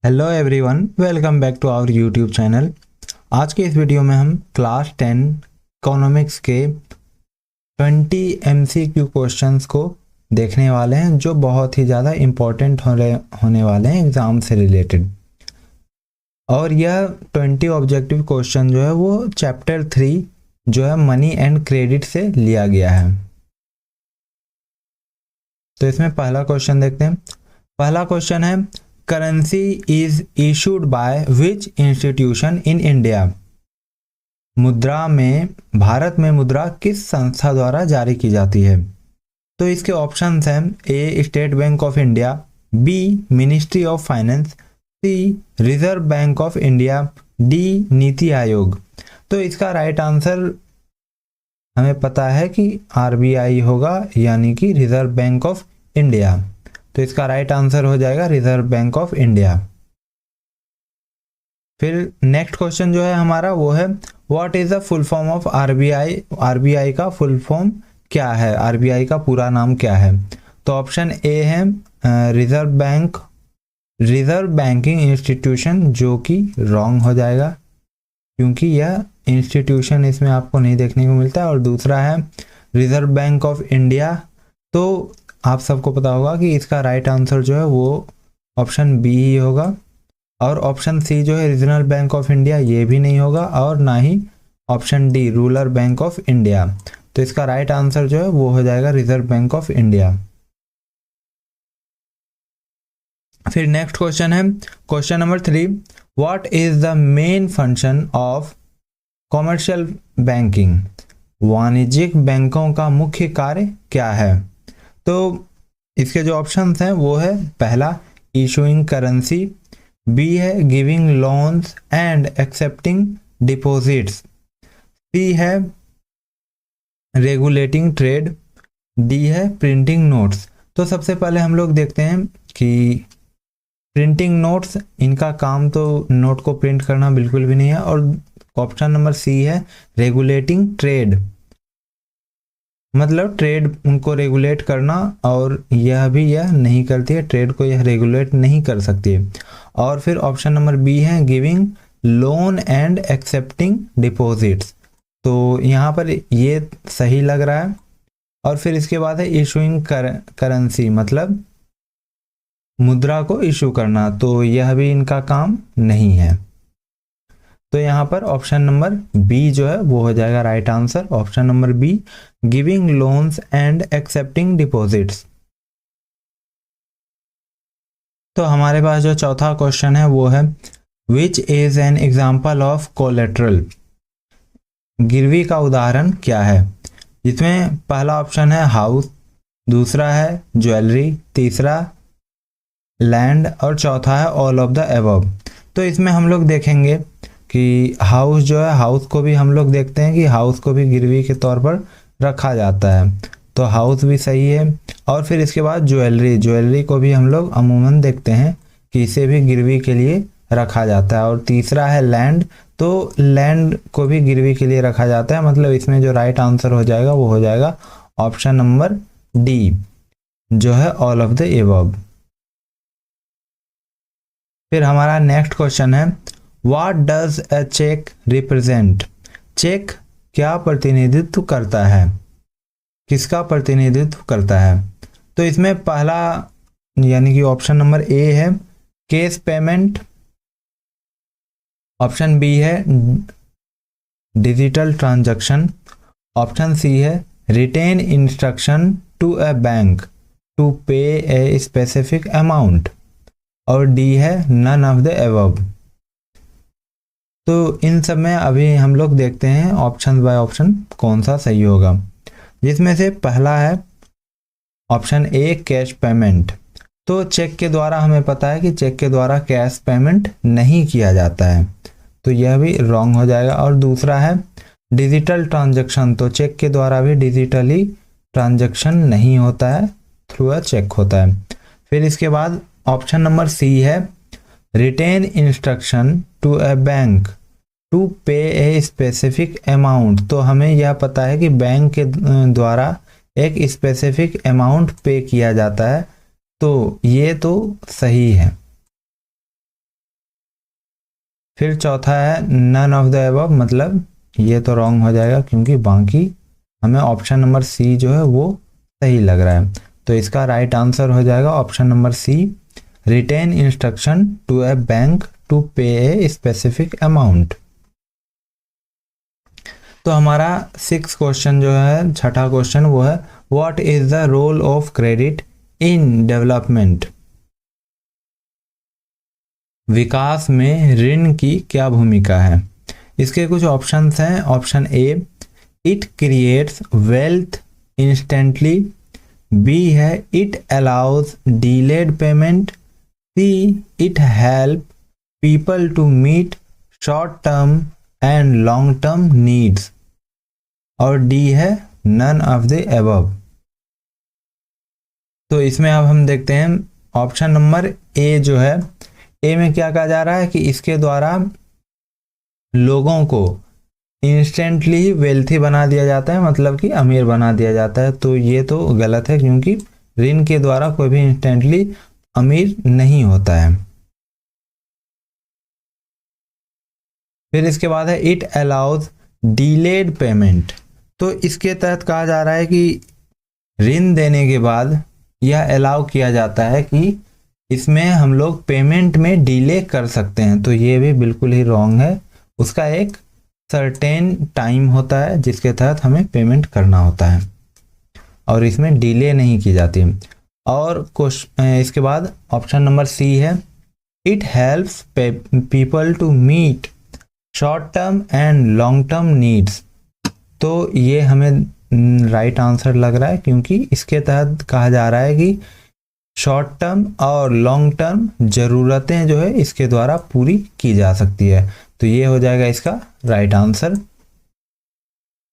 Hello everyone, welcome back to our YouTube channel. आज के इस वीडियो में हम क्लास 10 इकोनॉमिक्स के 20 MCQ क्वेश्चंस को देखने वाले हैं जो बहुत ही ज़्यादा इम्पोर्टेंट होने वाले हैं एग्ज़ाम से रिलेटेड। और यह 20 ऑब्जेक्टिव क्वेश्चन जो है वो चैप्टर 3 जो है मनी एंड क्रेडिट से लिया गया है। तो इसमें पहला क्वेश्चन देखते हैं। पहला क्वेश्चन है, currency is issued by which institution in India. मुद्रा में भारत में मुद्रा किस संस्था द्वारा जारी की जाती है? तो इसके ऑप्शंस हैं A State Bank of India, B ministry of finance, C Reserve Bank of India, D NITI Aayog. तो इसका राइट आंसर हमें पता है कि RBI होगा, यानी कि रिजर्व बैंक ऑफ इंडिया। तो इसका राइट आंसर हो जाएगा रिजर्व बैंक ऑफ इंडिया। फिर नेक्स्ट क्वेश्चन जो है हमारा वो है, what is the full form of RBI। RBI का फुल फॉर्म क्या है, RBI का पूरा नाम क्या है? तो ऑप्शन ए है रिजर्व बैंकिंग इंस्टीट्यूशन, जो कि रॉन्ग हो जाएगा क्योंकि यह इंस्टीट्यूशन इसमें आपको नहीं देखने को मिलता है। और दूसरा है रिजर्व बैंक ऑफ इंडिया। तो आप सबको पता होगा कि इसका राइट आंसर जो है वो ऑप्शन बी ही होगा। और ऑप्शन सी जो है रीजनल बैंक ऑफ इंडिया, ये भी नहीं होगा, और ना ही option D rural bank of India. तो इसका राइट आंसर जो है वो हो जाएगा रिजर्व बैंक ऑफ इंडिया। फिर नेक्स्ट क्वेश्चन है, question number 3, what is the main function of commercial banking. वाणिज्यिक बैंकों का मुख्य कार्य क्या है? तो इसके जो ऑप्शंस हैं वो है, पहला इशूइंग करेंसी, बी है giving loans and accepting deposits, C है रेगुलेटिंग ट्रेड, डी है प्रिंटिंग नोट्स। तो सबसे पहले हम लोग देखते हैं कि प्रिंटिंग नोट्स, इनका काम तो नोट को प्रिंट करना बिल्कुल भी नहीं है। और ऑप्शन नंबर सी है रेगुलेटिंग ट्रेड, मतलब ट्रेड उनको रेगुलेट करना, और यह नहीं करती है, ट्रेड को यह रेगुलेट नहीं कर सकती है। और फिर ऑप्शन नंबर बी है giving loan and accepting deposits. तो यहाँ पर ये सही लग रहा है। और फिर इसके बाद है इशूइंग करेंसी, मतलब मुद्रा को इशू करना, तो यह भी इनका काम नहीं है। तो यहाँ पर ऑप्शन नंबर बी जो है वो हो जाएगा right answer, option number be giving loans and accepting deposits. तो हमारे पास जो चौथा क्वेश्चन है वो है, which is an example of collateral. गिरवी का उदाहरण क्या है? जिसमें पहला ऑप्शन है हाउस, दूसरा है ज्वेलरी, तीसरा लैंड, और चौथा है ऑल ऑफ द अबव। तो इसमें हम लोग देखेंगे कि हाउस जो है, हाउस को भी हम लोग देखते हैं कि हाउस को भी गिरवी के तौर पर रखा जाता है, तो हाउस भी सही है। और फिर इसके बाद ज्वेलरी को भी हम लोग अमूमन देखते हैं कि इसे भी गिरवी के लिए रखा जाता है। और तीसरा है लैंड, तो लैंड को भी गिरवी के लिए रखा जाता है। मतलब इसमें जो राइट आंसर हो जाएगा वो हो जाएगा ऑप्शन नंबर डी, जो है ऑल ऑफ द एबव। फिर हमारा नेक्स्ट क्वेश्चन है, what does a cheque represent. Cheque क्या प्रतिनिधित्व करता है, किसका प्रतिनिधित्व करता है? तो इसमें पहला यानी कि ऑप्शन नंबर ए है कैश पेमेंट, ऑप्शन बी है डिजिटल ट्रांजैक्शन, ऑप्शन सी है written instruction to a bank to pay a specific amount, और डी है नन ऑफ द अबव। तो इन सब में अभी हम लोग देखते हैं ऑप्शन बाय ऑप्शन कौन सा सही होगा। जिसमें से पहला है ऑप्शन ए कैश पेमेंट। तो चेक के द्वारा हमें पता है कि चेक के द्वारा कैश पेमेंट नहीं किया जाता है, तो यह भी रॉन्ग हो जाएगा। और दूसरा है डिजिटल ट्रांजैक्शन, तो चेक के द्वारा भी डिजिटली ट्रांजैक्शन नहीं होता है, थ्रू अ चेक होता है। फिर इसके बाद ऑप्शन नंबर सी है written instruction to a bank to pay a specific amount. तो हमें यह पता है कि बैंक के द्वारा एक स्पेसिफिक अमाउंट पे किया जाता है, तो ये तो सही है। फिर चौथा है नन ऑफ द अबव, मतलब ये तो रॉन्ग हो जाएगा क्योंकि बाकी हमें ऑप्शन नंबर सी जो है वो सही लग रहा है। तो इसका राइट आंसर हो जाएगा option number C, written instruction to a bank to pay a specific amount. तो हमारा 6 क्वेश्चन जो है, छठा क्वेश्चन वो है what is the role of credit in development. विकास में ऋण की क्या भूमिका है। इसके कुछ ऑप्शंस हैं। Option A, it creates wealth instantly. B है it allows delayed payment. C, it help people to meet short term and long term needs. और डी है नन ऑफ द अबव। तो इसमें अब हम देखते हैं ऑप्शन नंबर ए जो है, ए में क्या कहा जा रहा है कि इसके द्वारा लोगों को इंस्टेंटली वेल्थी बना दिया जाता है, मतलब कि अमीर बना दिया जाता है। तो ये तो गलत है क्योंकि ऋण के द्वारा कोई भी इंस्टेंटली अमीर नहीं होता है। फिर इसके बाद है इट अलाउज डिलेड पेमेंट। तो इसके तहत कहा जा रहा है कि ऋण देने के बाद यह अलाउ किया जाता है कि इसमें हम लोग पेमेंट में डिले कर सकते हैं। तो ये भी बिल्कुल ही रॉन्ग है। उसका एक सर्टेन टाइम होता है जिसके तहत हमें पेमेंट करना होता है और इसमें डिले नहीं की जाती। और इसके बाद ऑप्शन नंबर सी है it helps people to meet short term and long term needs. तो ये हमें राइट आंसर लग रहा है क्योंकि इसके तहत कहा जा रहा है कि शॉर्ट टर्म और लॉन्ग टर्म ज़रूरतें जो है इसके द्वारा पूरी की जा सकती है। तो ये हो जाएगा इसका right answer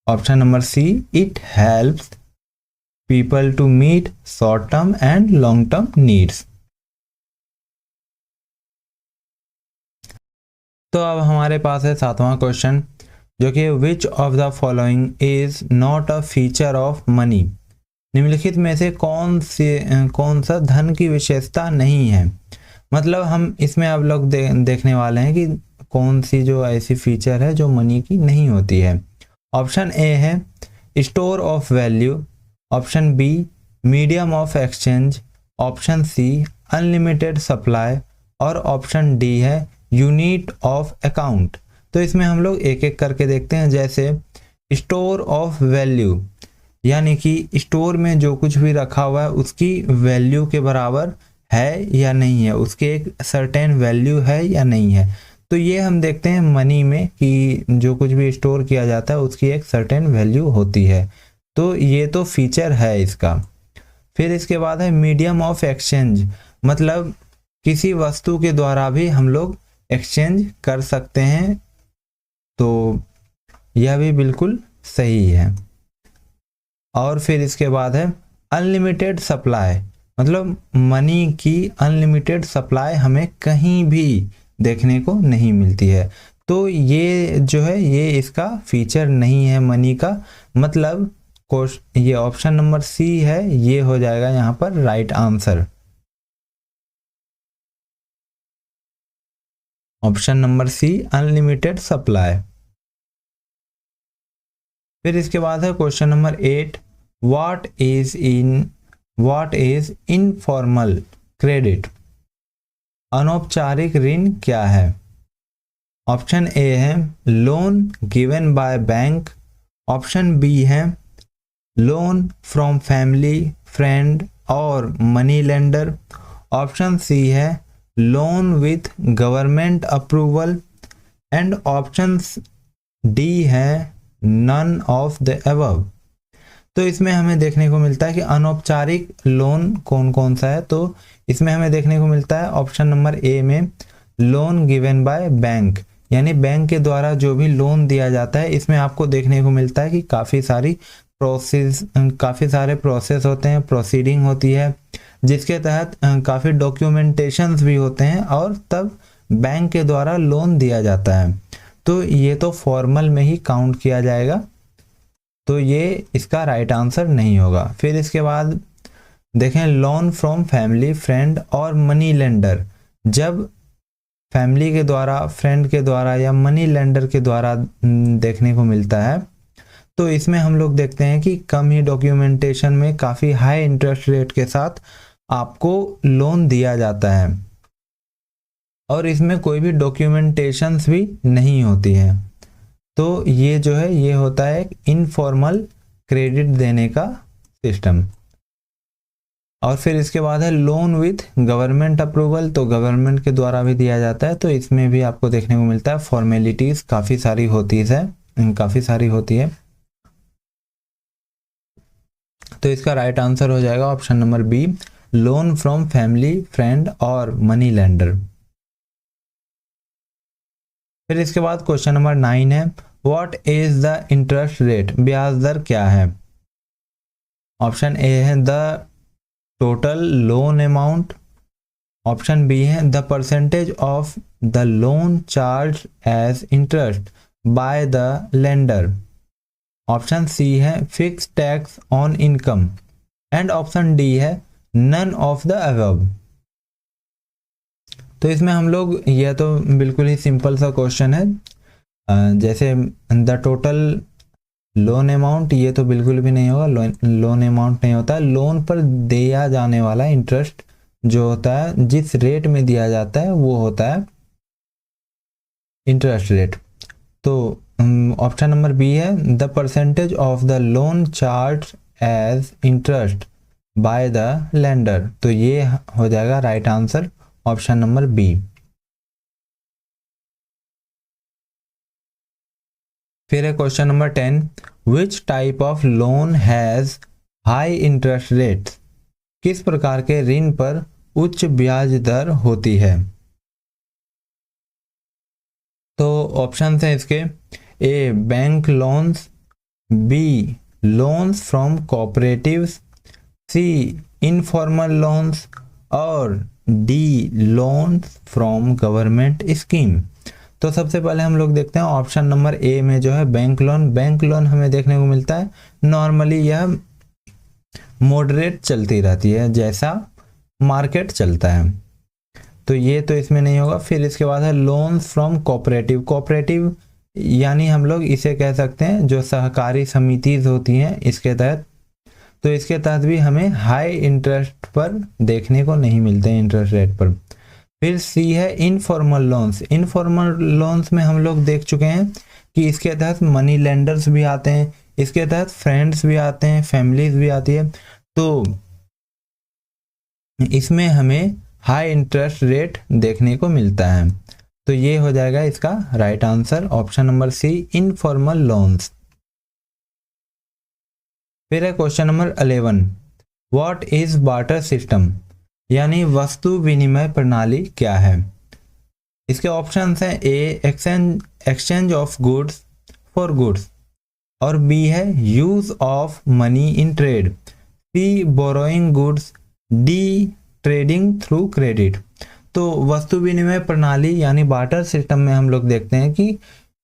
option number C, it helps people to meet short term and long term needs. तो अब हमारे पास है 7वां क्वेश्चन जो कि which of the following is not a feature of money. निम्नलिखित में से कौन सा धन की विशेषता नहीं है। मतलब हम इसमें अब लोग देखने वाले हैं कि कौन सी जो ऐसी फीचर है जो मनी की नहीं होती है। ऑप्शन ए है store of value. Option B, medium of exchange. Option C, unlimited supply. और ऑप्शन डी है यूनिट ऑफ अकाउंट। तो इसमें हम लोग एक एक करके देखते हैं। जैसे स्टोर ऑफ वैल्यू, यानी कि स्टोर में जो कुछ भी रखा हुआ है उसकी वैल्यू के बराबर है या नहीं है, उसके एक सर्टेन वैल्यू है या नहीं है। तो ये हम देखते हैं मनी में कि जो कुछ भी स्टोर किया जाता है उसकी एक सर्टेन वैल्यू होती है। तो ये तो फीचर है इसका। फिर इसके बाद है मीडियम ऑफ एक्सचेंज, मतलब किसी वस्तु के द्वारा भी हम लोग एक्सचेंज कर सकते हैं। तो यह भी बिल्कुल सही है। और फिर इसके बाद है अनलिमिटेड सप्लाई, मतलब मनी की अनलिमिटेड सप्लाई हमें कहीं भी देखने को नहीं मिलती है। तो ये जो है ये इसका फीचर नहीं है मनी का। मतलब ये ऑप्शन नंबर सी है, ये हो जाएगा यहाँ पर right answer. Option number C, unlimited supply. फिर इसके बाद है question number 8, what is informal credit. अनौपचारिक ऋण क्या है। ऑप्शन ए है loan given by bank. Option B है लोन फ्रॉम फैमिली, फ्रेंड और मनी लेंडर। ऑप्शन सी है loan with government approval. And option D है नन ऑफ द अबव। तो इसमें हमें देखने को मिलता है कि अनौपचारिक लोन कौन कौन सा है। तो इसमें हमें देखने को मिलता है ऑप्शन नंबर ए में लोन गिवन बाय बैंक, यानी बैंक के द्वारा जो भी लोन दिया जाता है इसमें आपको देखने को मिलता है कि काफ़ी सारे प्रोसेस होते हैं, प्रोसीडिंग होती है, जिसके तहत काफ़ी डॉक्यूमेंटेशंस भी होते हैं और तब बैंक के द्वारा लोन दिया जाता है। तो ये तो फॉर्मल में ही काउंट किया जाएगा। तो ये इसका राइट आंसर नहीं होगा। फिर इसके बाद देखें लोन फ्रॉम फैमिली, फ्रेंड और मनी लेंडर। जब फैमिली के द्वारा, फ्रेंड के द्वारा या मनी लेंडर के द्वारा देखने को मिलता है। तो इसमें हम लोग देखते हैं कि कम ही डॉक्यूमेंटेशन में काफ़ी हाई इंटरेस्ट रेट के साथ आपको लोन दिया जाता है और इसमें कोई भी डॉक्यूमेंटेशंस भी नहीं होती है। तो ये जो है ये होता है एक इनफॉर्मल क्रेडिट देने का सिस्टम। और फिर इसके बाद है लोन विथ गवर्नमेंट अप्रूवल, तो गवर्नमेंट के द्वारा भी दिया जाता है। तो इसमें भी आपको देखने को मिलता है फॉर्मेलिटीज़ काफ़ी सारी होती है। तो इसका राइट आंसर हो जाएगा option number B, loan from family, friend और मनी लेंडर। फिर इसके बाद क्वेश्चन नंबर 9 है, what is the interest rate, ब्याज दर क्या है। ऑप्शन ए है the total loan amount, option B है the percentage of the loan charge as interest by the lender, option C है fix tax on income and option D है none of the above. तो इसमें हम लोग, यह तो बिल्कुल ही सिंपल सा क्वेश्चन है, जैसे द टोटल लोन अमाउंट, ये तो बिल्कुल भी नहीं होगा, लोन अमाउंट नहीं होता है, लोन पर दिया जाने वाला इंटरेस्ट जो होता है, जिस रेट में दिया जाता है वो होता है इंटरेस्ट रेट। तो ऑप्शन नंबर बी है the percentage of the loan charge as interest by the lender, तो ये हो जाएगा right answer option number B. फिर है question number 10, which type of loan has high interest rate, किस प्रकार के ऋण पर उच्च ब्याज दर होती है। तो ऑप्शन है इसके, A bank loans, B loans from cooperatives, C informal loans और D loans from government scheme. तो सबसे पहले हम लोग देखते हैं ऑप्शन नंबर ए में जो है बैंक लोन। बैंक लोन हमें देखने को मिलता है नॉर्मली यह मॉडरेट चलती रहती है, जैसा मार्केट चलता है, तो ये तो इसमें नहीं होगा। फिर इसके बाद है लोन्स फ्रॉम कोऑपरेटिव, कोऑपरेटिव यानी हम लोग इसे कह सकते हैं जो सहकारी समितिज होती हैं इसके तहत, तो इसके तहत भी हमें हाई इंटरेस्ट पर देखने को नहीं मिलते हैं इंटरेस्ट रेट पर। फिर सी है इनफॉर्मल लोन्स। इनफॉर्मल लोन्स में हम लोग देख चुके हैं कि इसके तहत मनी लेंडर्स भी आते हैं, इसके तहत फ्रेंड्स भी आते हैं, फैमिलीज भी आती है, तो इसमें हमें हाई इंटरेस्ट रेट देखने को मिलता है। तो ये हो जाएगा इसका right answer option number C, informal loans. फिर है question number 11, what is barter system, यानी वस्तु विनिमय प्रणाली क्या है। इसके ऑप्शंस हैं, A exchange of goods for goods, और बी है use of money in trade, C borrowing goods, D trading through credit. तो वस्तु विनिमय प्रणाली यानी बार्टर सिस्टम में हम लोग देखते हैं कि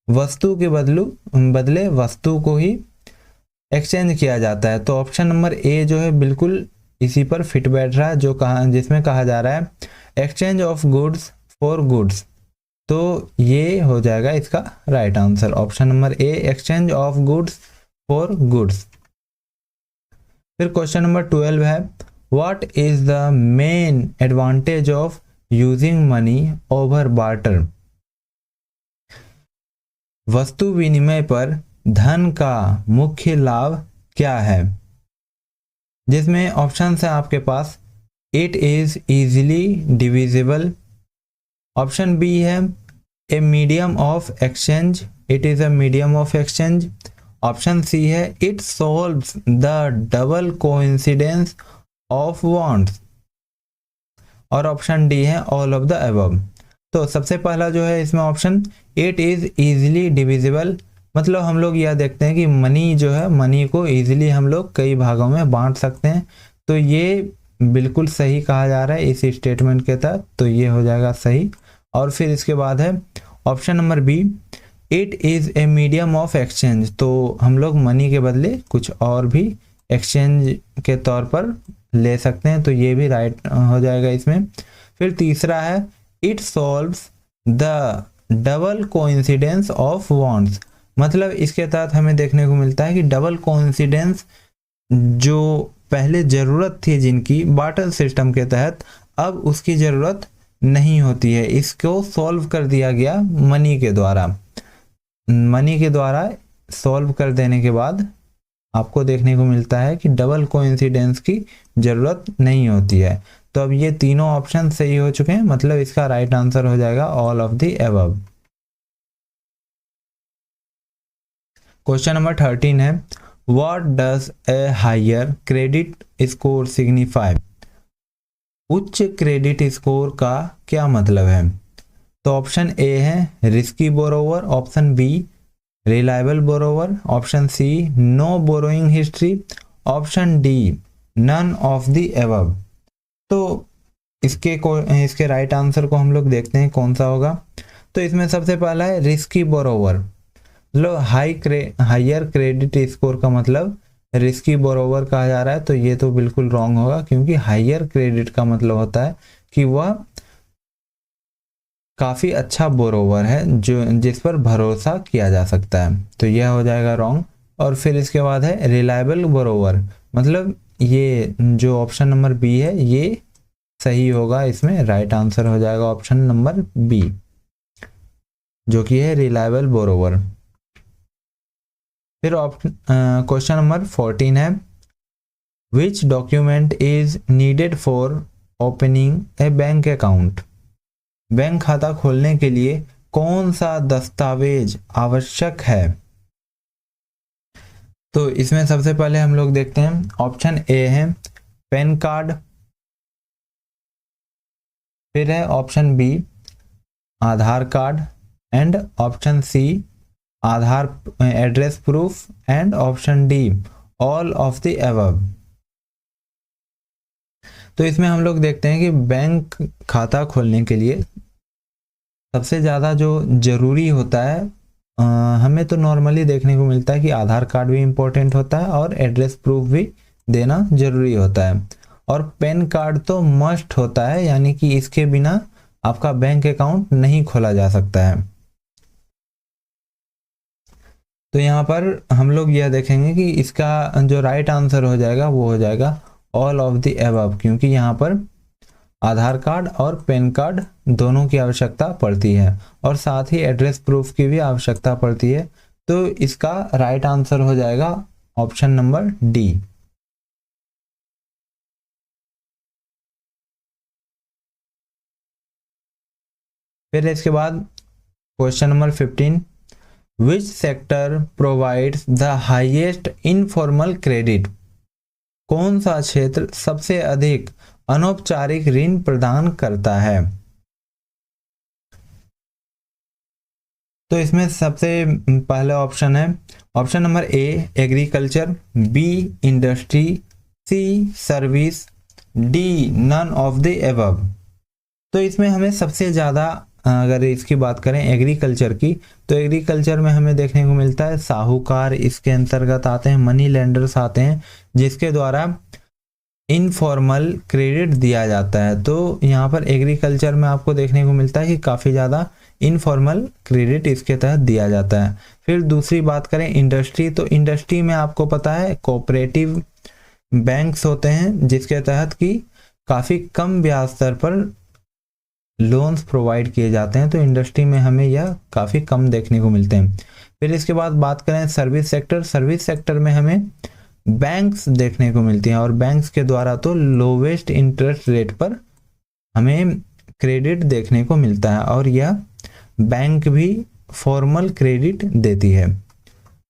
वस्तु के बदले वस्तु को ही एक्सचेंज किया जाता है। तो ऑप्शन नंबर ए जो है बिल्कुल इसी पर फिट बैठ रहा है, जिसमें कहा जा रहा है exchange of goods for goods, तो ये हो जाएगा इसका right answer option number A, exchange of goods for goods. फिर क्वेश्चन नंबर 12 है, what is the main advantage of using money over barter, वस्तु विनिमय पर धन का मुख्य लाभ क्या है। जिसमें ऑप्शन है आपके पास, it is easily divisible, option B है a medium of exchange, it is a medium of exchange, option C है it solves the double coincidence of wants, और ऑप्शन डी है ऑल ऑफ द अबव। तो सबसे पहला जो है इसमें option, it is easily divisible, मतलब हम लोग यह देखते हैं कि मनी जो है, मनी को इजीली हम लोग कई भागों में बांट सकते हैं, तो ये बिल्कुल सही कहा जा रहा है इस स्टेटमेंट के तहत, तो ये हो जाएगा सही। और फिर इसके बाद है option number B, it is a medium of exchange, तो हम लोग मनी के बदले कुछ और भी एक्सचेंज के तौर पर ले सकते हैं, तो ये भी राइट हो जाएगा इसमें। फिर तीसरा है it solves the double coincidence of wants, मतलब इसके तहत हमें देखने को मिलता है कि डबल कोइंसिडेंस जो पहले ज़रूरत थी जिनकी बार्टर सिस्टम के तहत, अब उसकी ज़रूरत नहीं होती है। इसको सॉल्व कर दिया गया मनी के द्वारा। मनी के द्वारा सॉल्व कर देने के बाद आपको देखने को मिलता है कि डबल कोइंसिडेंस की ज़रूरत नहीं होती है। तो अब ये तीनों ऑप्शन सही हो चुके हैं, मतलब इसका राइट आंसर हो जाएगा all of the above. Question number 13 है, what does a higher credit score signify? उच्च क्रेडिट स्कोर का क्या मतलब है? तो ऑप्शन ए है risky borrower, option B reliable borrower, option C no borrowing history, option D none of the above. तो इसके राइट आंसर को हम लोग देखते हैं कौन सा होगा। तो इसमें सबसे पहला है रिस्की बोरोवर। लो हायर क्रेडिट स्कोर का मतलब रिस्की बोरोवर कहा जा रहा है, तो ये तो बिल्कुल रॉन्ग होगा, क्योंकि हायर क्रेडिट का मतलब होता है कि वह काफ़ी अच्छा बोरोवर है जो जिस पर भरोसा किया जा सकता है, तो यह हो जाएगा रॉन्ग। और फिर इसके बाद है रिलायबल बोरोवर, मतलब ये जो ऑप्शन नंबर बी है ये सही होगा, इसमें राइट आंसर हो जाएगा ऑप्शन नंबर बी जो कि है रिलायबल बोरोवर। फिर क्वेश्चन नंबर 14 है, which document is needed for opening a bank account? Bank खाता खोलने के लिए कौन सा दस्तावेज आवश्यक है? तो इसमें सबसे पहले हम लोग देखते हैं, ऑप्शन ए है पैन कार्ड, फिर है option B Aadhaar card, and option C Aadhaar address proof, and option D all of the above. तो इसमें हम लोग देखते हैं कि बैंक खाता खोलने के लिए सबसे ज़्यादा जो ज़रूरी होता है, हमें तो नॉर्मली देखने को मिलता है कि आधार कार्ड भी इम्पोर्टेंट होता है और एड्रेस प्रूफ भी देना ज़रूरी होता है, और पैन कार्ड तो मस्ट होता है, यानी कि इसके बिना आपका बैंक अकाउंट नहीं खोला जा सकता है। तो यहाँ पर हम लोग यह देखेंगे कि इसका जो राइट आंसर हो जाएगा वो हो जाएगा ऑल ऑफ द अबव, क्योंकि यहाँ पर आधार कार्ड और पैन कार्ड दोनों की आवश्यकता पड़ती है, और साथ ही एड्रेस प्रूफ की भी आवश्यकता पड़ती है। तो इसका राइट आंसर हो जाएगा ऑप्शन नंबर डी। फिर इसके बाद question number 15, which sector provides the highest informal credit? कौन सा क्षेत्र सबसे अधिक अनौपचारिक ऋण प्रदान करता है? तो इसमें सबसे पहला ऑप्शन है option number A agriculture, B industry, C service, D none of the above. तो इसमें हमें सबसे ज़्यादा अगर इसकी बात करें एग्रीकल्चर की, तो एग्रीकल्चर में हमें देखने को मिलता है साहूकार इसके अंतर्गत आते हैं, मनी लेंडर्स आते हैं जिसके द्वारा इनफॉर्मल क्रेडिट दिया जाता है। तो यहाँ पर एग्रीकल्चर में आपको देखने को मिलता है कि काफ़ी ज़्यादा इनफॉर्मल क्रेडिट इसके तहत दिया जाता है। फिर दूसरी बात करें इंडस्ट्री, तो इंडस्ट्री में आपको पता है कोऑपरेटिव बैंक्स होते हैं जिसके तहत कि काफ़ी कम ब्याज दर पर लोन्स प्रोवाइड किए जाते हैं, तो इंडस्ट्री में हमें यह काफ़ी कम देखने को मिलते हैं। फिर इसके बाद बात करें सर्विस सेक्टर, सर्विस सेक्टर में हमें बैंक्स देखने को मिलती हैं, और बैंक्स के द्वारा तो लोवेस्ट इंटरेस्ट रेट पर हमें क्रेडिट देखने को मिलता है, और यह बैंक भी फॉर्मल क्रेडिट देती है।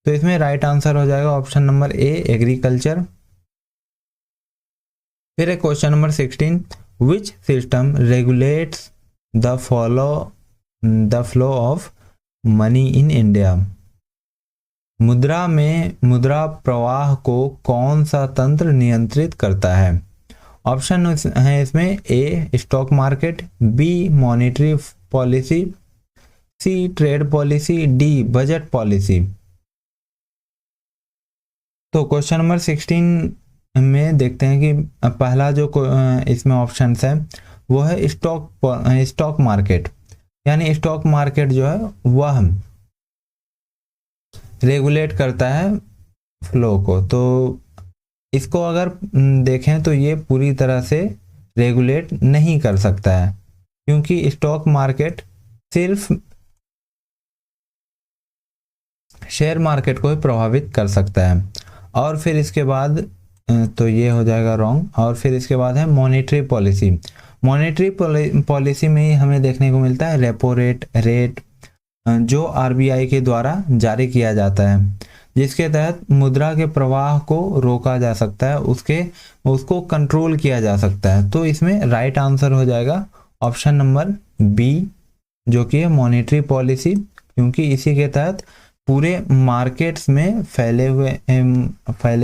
तो इसमें राइट आंसर हो जाएगा ऑप्शन नंबर ए एग्रीकल्चर। फिर है question number 16, which system regulates the flow of money in India? मुद्रा में मुद्रा प्रवाह को कौन सा तंत्र नियंत्रित करता है? ऑप्शन है इसमें A stock market, B monetary policy, C trade policy, D budget policy. तो क्वेश्चन नंबर 16 में देखते हैं कि पहला जो इसमें ऑप्शन है वो है स्टॉक मार्केट। यानी स्टॉक मार्केट जो है वह रेगुलेट करता है फ्लो को। तो इसको अगर देखें तो ये पूरी तरह से रेगुलेट नहीं कर सकता है, क्योंकि स्टॉक मार्केट सिर्फ शेयर मार्केट को ही प्रभावित कर सकता है। और फिर इसके बाद तो ये हो जाएगा रॉन्ग। और फिर इसके बाद है मॉनेटरी पॉलिसी। मॉनेटरी पॉलिसी में ही हमें देखने को मिलता है रेपो रेट जो आरबीआई के द्वारा जारी किया जाता है, जिसके तहत मुद्रा के प्रवाह को रोका जा सकता है, उसको कंट्रोल किया जा सकता है। तो इसमें राइट आंसर हो जाएगा ऑप्शन नंबर बी, जो कि है मॉनेटरी पॉलिसी, क्योंकि इसी के तहत पूरे मार्केट्स में फैले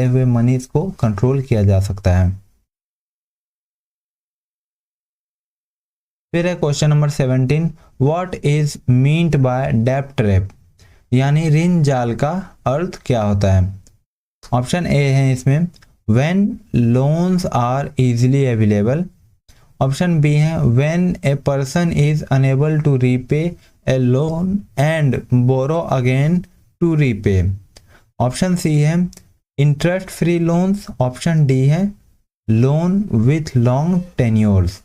हुए मनीज को कंट्रोल किया जा सकता है। फिर है question number 17, what is meant by डेब्ट ट्रैप, यानी ऋण जाल का अर्थ क्या होता है। ऑप्शन ए है इसमें when loans are easily available. Option B है when a person is unable to repay a loan and borrow again to repay. Option C है interest free loans. Option D है लोन विथ लॉन्ग टेन्योर्स।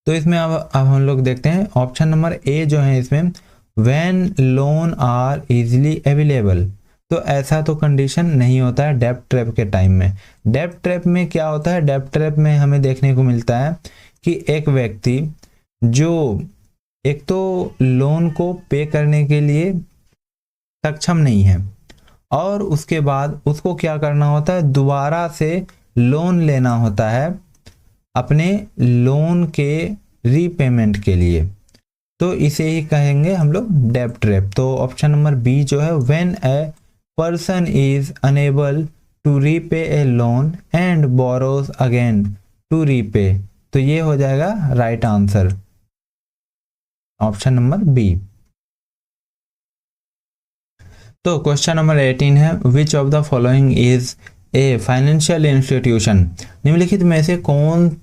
तो इसमें अब हम लोग देखते हैं ऑप्शन नंबर ए जो है इसमें when loan are easily available. तो ऐसा तो कंडीशन नहीं होता है डेब्ट ट्रैप के टाइम में। डेब्ट ट्रैप में क्या होता है, डेब्ट ट्रैप में हमें देखने को मिलता है कि एक व्यक्ति जो एक तो लोन को पे करने के लिए सक्षम नहीं है, और उसके बाद उसको क्या करना होता है, दोबारा से लोन लेना होता है अपने लोन के रीपेमेंट के लिए। तो इसे ही कहेंगे हम लोग डेब्ट ट्रैप। तो ऑप्शन नंबर बी जो है when a person is unable to repay a loan and borrows again to repay, तो ये हो जाएगा right answer, option number B. तो क्वेश्चन नंबर 18 है which of the following is a financial institution, निम्नलिखित में से कौन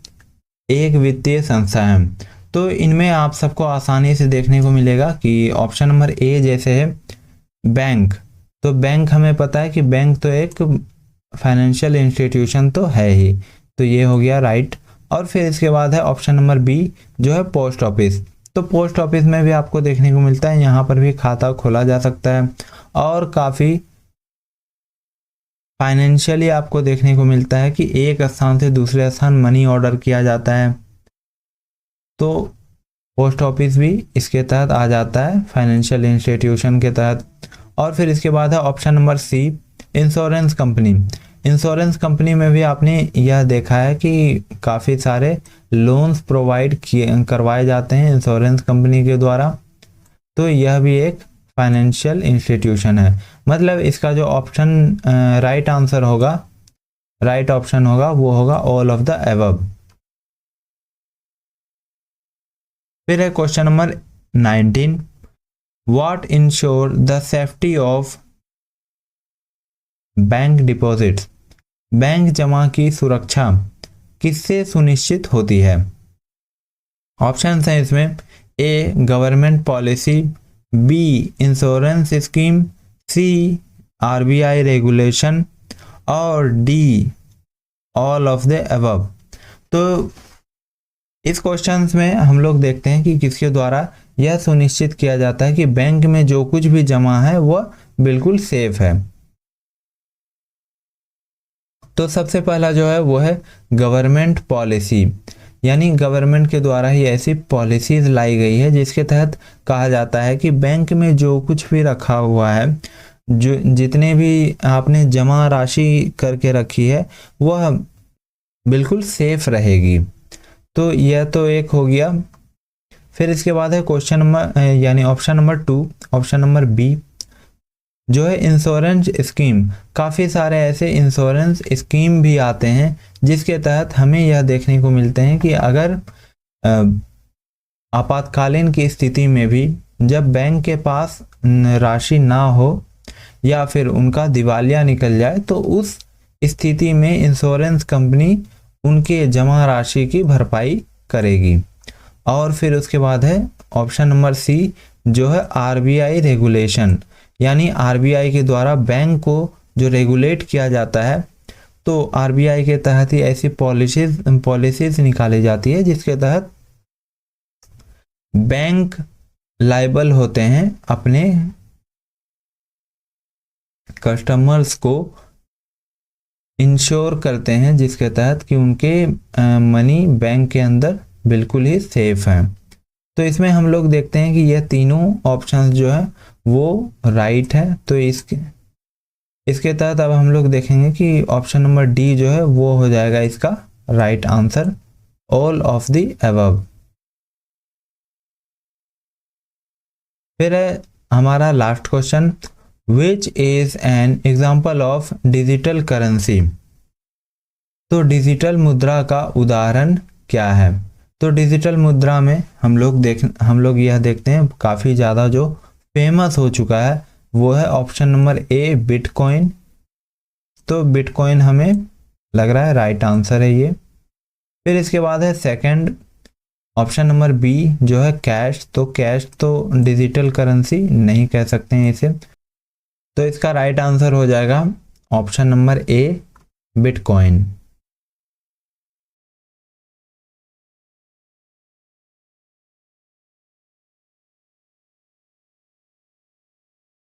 एक वित्तीय संस्था है। तो इनमें आप सबको आसानी से देखने को मिलेगा कि ऑप्शन नंबर ए जैसे है बैंक, तो बैंक हमें पता है कि बैंक तो एक फाइनेंशियल इंस्टीट्यूशन तो है ही, तो ये हो गया राइट। और फिर इसके बाद है ऑप्शन नंबर बी जो है पोस्ट ऑफिस। तो पोस्ट ऑफिस में भी आपको देखने को मिलता है, यहाँ पर भी खाता खोला जा सकता है और काफ़ी फाइनेंशियली आपको देखने को मिलता है कि एक स्थान से दूसरे स्थान मनी ऑर्डर किया जाता है, तो पोस्ट ऑफिस भी इसके तहत आ जाता है फाइनेंशियल इंस्टीट्यूशन के तहत। और फिर इसके बाद है option number C insurance company. Insurance company में भी आपने यह देखा है कि काफ़ी सारे लोन्स प्रोवाइड करवाए जाते हैं इंश्योरेंस कंपनी के द्वारा, तो यह भी एक फाइनेंशियल इंस्टीट्यूशन है। मतलब इसका जो ऑप्शन राइट आंसर होगा, राइट ऑप्शन होगा वो होगा ऑल ऑफ द अबव। फिर है question number 19, what ensure the safety of bank deposits, bank जमा की सुरक्षा किससे सुनिश्चित होती है। ऑप्शन है इसमें A government policy, B insurance scheme, C RBI regulation और D all of the above. तो इस क्वेश्चन में हम लोग देखते हैं कि किसके द्वारा यह सुनिश्चित किया जाता है कि बैंक में जो कुछ भी जमा है वह बिल्कुल सेफ है। तो सबसे पहला जो है वो है गवर्नमेंट पॉलिसी, यानी गवर्नमेंट के द्वारा ही ऐसी पॉलिसीज लाई गई है जिसके तहत कहा जाता है कि बैंक में जो कुछ भी रखा हुआ है, जो जितने भी आपने जमा राशि करके रखी है वह बिल्कुल सेफ रहेगी। तो यह तो एक हो गया। फिर इसके बाद है क्वेश्चन नंबर यानी option number 2, option number B जो है इंश्योरेंस स्कीम। काफ़ी सारे ऐसे इंश्योरेंस स्कीम भी आते हैं जिसके तहत हमें यह देखने को मिलते हैं कि अगर आपातकालीन की स्थिति में भी जब बैंक के पास राशि ना हो या फिर उनका दिवालिया निकल जाए, तो उस स्थिति में इंश्योरेंस कंपनी उनके जमा राशि की भरपाई करेगी। और फिर उसके बाद है ऑप्शन नंबर सी जो है आरबीआई रेगुलेशन, यानी आरबीआई के द्वारा बैंक को जो रेगुलेट किया जाता है, तो आरबीआई के तहत ही ऐसी पॉलिसीज निकाली जाती है जिसके तहत बैंक लायबल होते हैं अपने कस्टमर्स को इंश्योर करते हैं, जिसके तहत कि उनके मनी बैंक के अंदर बिल्कुल ही सेफ है। तो इसमें हम लोग देखते हैं कि यह तीनों ऑप्शंस जो है वो राइट है। तो इसके तहत अब हम लोग देखेंगे कि ऑप्शन नंबर डी जो है वो हो जाएगा इसका right answer, all of the above. फिर है हमारा last question, which is an example of digital currency. तो डिजिटल मुद्रा का उदाहरण क्या है? तो डिजिटल मुद्रा में हम लोग यह देखते हैं काफ़ी ज़्यादा जो फेमस हो चुका है वो है ऑप्शन नंबर ए बिटकॉइन। तो बिटकॉइन हमें लग रहा है राइट आंसर है ये। फिर इसके बाद है सेकंड ऑप्शन नंबर बी जो है कैश। तो कैश तो डिजिटल करेंसी नहीं कह सकते हैं इसे, तो इसका राइट आंसर हो जाएगा ऑप्शन नंबर ए बिटकॉइन।